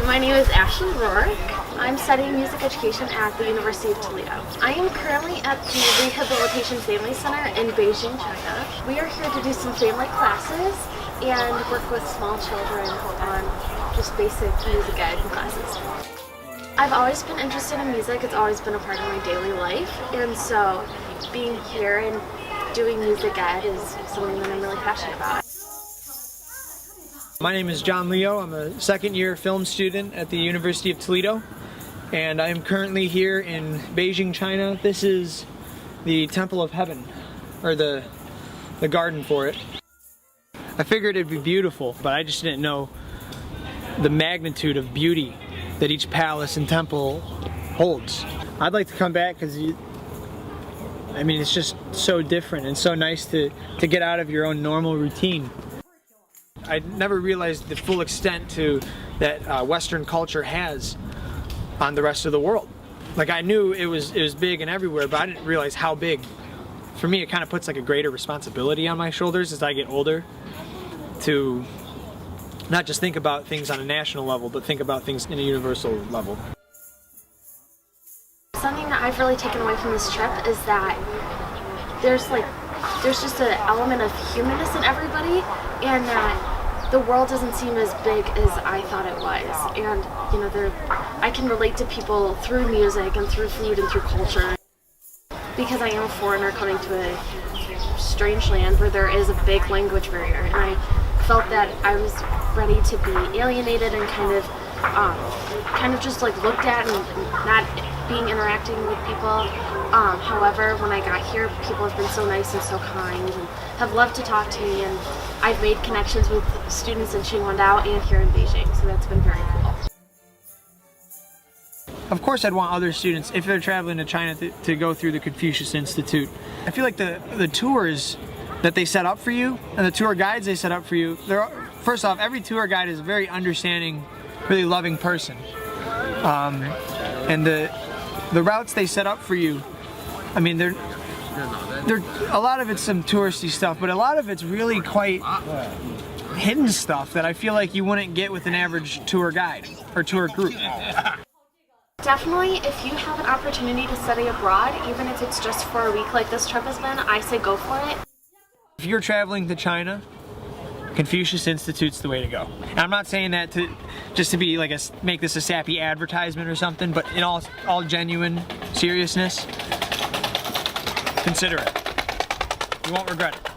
my name is Ashley Rourke. I'm studying music education at the University of Toledo. I am currently at the Rehabilitation Family Center in Beijing, China. We are here to do some family classes and work with small children on just basic music ed classes. I've always been interested in music. It's always been a part of my daily life, and so being here and doing music ed is something that I'm really passionate about. My name is John Leo. I'm a second-year film student at the University of Toledo, and I am currently here in Beijing, China. This is the Temple of Heaven, or the garden for it. I figured it'd be beautiful, but I just didn't know the magnitude of beauty that each palace and temple holds. I'd like to come back because it's just so different and so nice to get out of your own normal routine. I never realized the full extent to that Western culture has on the rest of the world. Like, I knew it was big and everywhere, but I didn't realize how big. For me, it kind of puts like a greater responsibility on my shoulders as I get older to not just think about things on a national level, but think about things in a universal level. Something that I've really taken away from this trip is that there's just an element of humanness in everybody, and that the world doesn't seem as big as I thought it was. And I can relate to people through music and through food and through culture. Because I am a foreigner coming to a strange land where there is a big language barrier, and I felt that I was ready to be alienated and kind of just like looked at and not interacting with people. However, when I got here, people have been so nice and so kind and have loved to talk to me, and I've made connections with students in Qinhuangdao and here in Beijing, so that's been very cool. Of course, I'd want other students, if they're traveling to China, to go through the Confucius Institute. I feel like the tours that they set up for you and the tour guides they set up for you, first off, every tour guide is a very understanding, really loving person. And the routes they set up for you, they're a lot of it's some touristy stuff, but a lot of it's really quite hidden stuff that I feel like you wouldn't get with an average tour guide or tour group. Definitely, if you have an opportunity to study abroad, even if it's just for a week like this trip has been, I say go for it. If you're traveling to China, Confucius Institute's the way to go. And I'm not saying that just to be like make this a sappy advertisement or something, but in all genuine seriousness, consider it. You won't regret it.